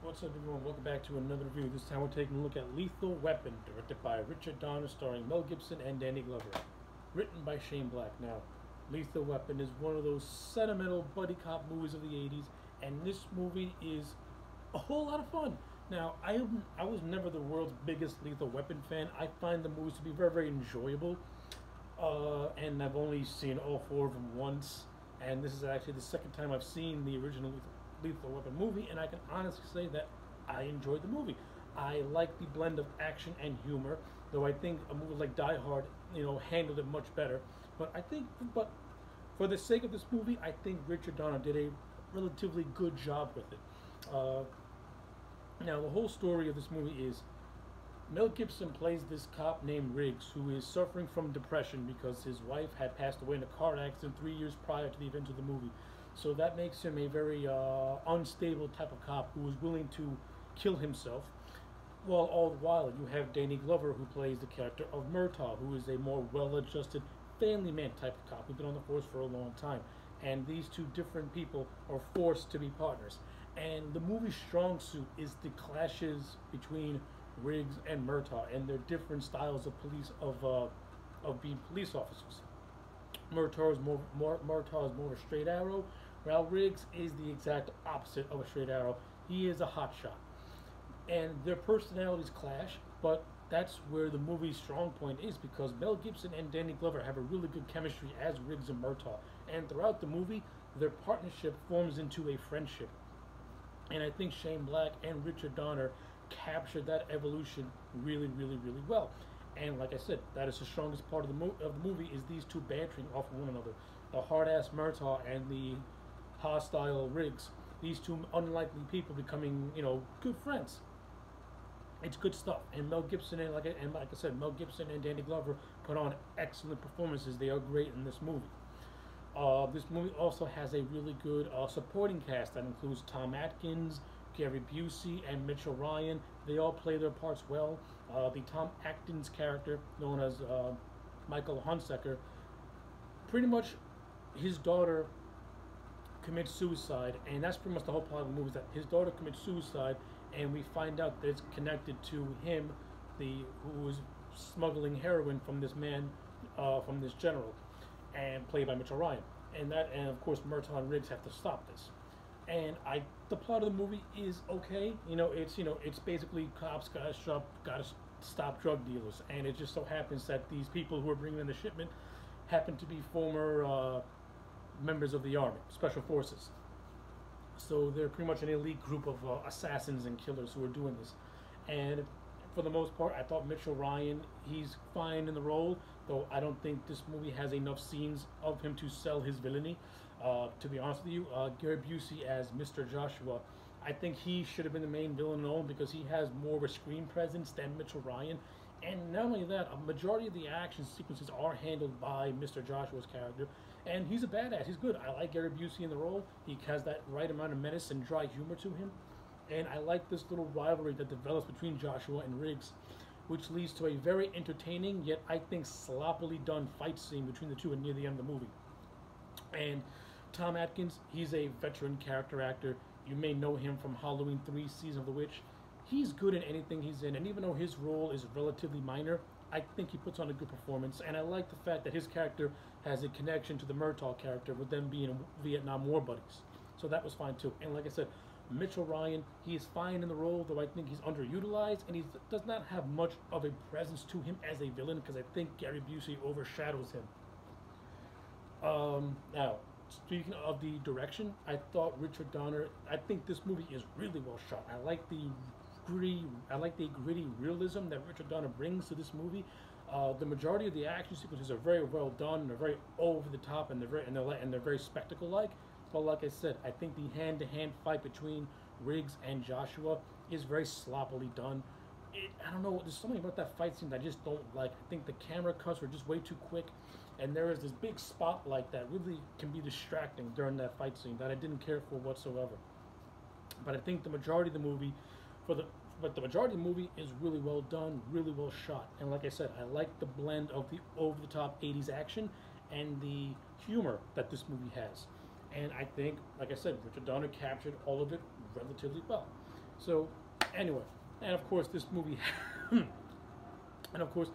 What's up, everyone? Welcome back to another review. This time we're taking a look at Lethal Weapon, directed by Richard Donner, starring Mel Gibson and Danny Glover. Written by Shane Black. Now, Lethal Weapon is one of those sentimental buddy cop movies of the 80s, and this movie is a whole lot of fun. Now, I was never the world's biggest Lethal Weapon fan. I find the movies to be very, very enjoyable, and I've only seen all four of them once, and this is actually the second time I've seen the original Lethal Weapon movie, and I can honestly say that I enjoyed the movie. I like the blend of action and humor, though I think a movie like Die Hard, handled it much better. But for the sake of this movie, I think Richard Donner did a relatively good job with it. Now, the whole story of this movie is Mel Gibson plays this cop named Riggs, who is suffering from depression because his wife had passed away in a car accident 3 years prior to the events of the movie. So that makes him a very unstable type of cop who is willing to kill himself. Well, all the while, you have Danny Glover, who plays the character of Murtaugh, who is a more well-adjusted family man type of cop who's been on the force for a long time. And these two different people are forced to be partners. And the movie's strong suit is the clashes between Riggs and Murtaugh and their different styles of being police officers. Murtaugh is more a straight arrow, while Riggs is the exact opposite of a straight arrow. He is a hotshot, and their personalities clash. But that's where the movie's strong point is, because Mel Gibson and Danny Glover have a really good chemistry as Riggs and Murtaugh, and throughout the movie, their partnership forms into a friendship. And I think Shane Black and Richard Donner captured that evolution really, really, really well. And like I said, that is the strongest part of the movie, is these two bantering off of one another. The hard-ass Murtaugh and the hostile Riggs. These two unlikely people becoming, good friends. It's good stuff. And Mel Gibson like I said, Mel Gibson and Danny Glover put on excellent performances. They are great in this movie. This movie also has a really good supporting cast that includes Tom Atkins, Gary Busey, and Mitchell Ryan. They all play their parts well. The Tom Atkins character, known as Michael Hunsaker, pretty much his daughter commits suicide, and that's pretty much the whole plot of the movie, is that his daughter commits suicide, and we find out that it's connected to him, who is smuggling heroin from this man, from this general, and played by Mitchell Ryan. And of course Murtaugh and Riggs have to stop this. And the plot of the movie is okay. It's basically cops gotta stop drug dealers, and it just so happens that these people who are bringing in the shipment happen to be former members of the Army, Special Forces. So they're pretty much an elite group of assassins and killers who are doing this. And for the most part, I thought Mitchell Ryan, he's fine in the role, though I don't think this movie has enough scenes of him to sell his villainy. To be honest with you, Gary Busey as Mr. Joshua, I think he should have been the main villain alone, because he has more of a screen presence than Mitchell Ryan. And not only that, a majority of the action sequences are handled by Mr. Joshua's character, and he's a badass. He's good. I like Gary Busey in the role. He has that right amount of menace and dry humor to him. And I like this little rivalry that develops between Joshua and Riggs, which leads to a very entertaining, yet I think sloppily done fight scene between the two near the end of the movie. And Tom Atkins, he's a veteran character actor. You may know him from Halloween 3 Season of the Witch. He's good in anything he's in, and even though his role is relatively minor, I think he puts on a good performance. And I like the fact that his character has a connection to the Murtaugh character, with them being Vietnam War buddies. So that was fine too. And like I said, Mitchell Ryan, he is fine in the role, though I think he's underutilized, and he does not have much of a presence to him as a villain, because I think Gary Busey overshadows him. Now, speaking of the direction, I thought Richard Donner, I think this movie is really well shot. I like the gritty realism that Richard Donner brings to this movie. The majority of the action sequences are very well done. They're very over the top, and they're very spectacle-like. But like I said, I think the hand-to-hand fight between Riggs and Joshua is very sloppily done. I don't know, there's something about that fight scene that I just don't like. I think the camera cuts were just way too quick, and there is this big spotlight that really can be distracting during that fight scene that I didn't care for whatsoever. But I think the majority of the movie, is really well done, really well shot. And like I said, I like the blend of the over-the-top 80s action and the humor that this movie has. And I think, like I said, Richard Donner captured all of it relatively well. So anyway, and of course this movie, and of course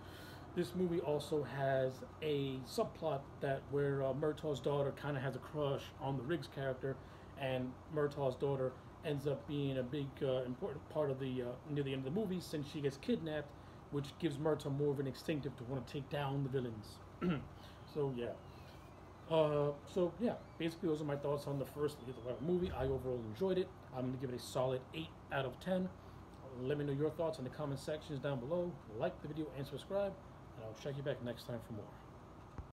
this movie also has a subplot that where Murtaugh's daughter kind of has a crush on the Riggs character, and Murtaugh's daughter ends up being a big important part of the near the end of the movie since she gets kidnapped, which gives Murtaugh more of an instinctive to want to take down the villains. So yeah. So yeah, basically those are my thoughts on the first movie. I overall enjoyed it. I'm going to give it a solid 8 out of 10. Let me know your thoughts in the comment sections down below. Like the video and subscribe, and I'll check you back next time for more.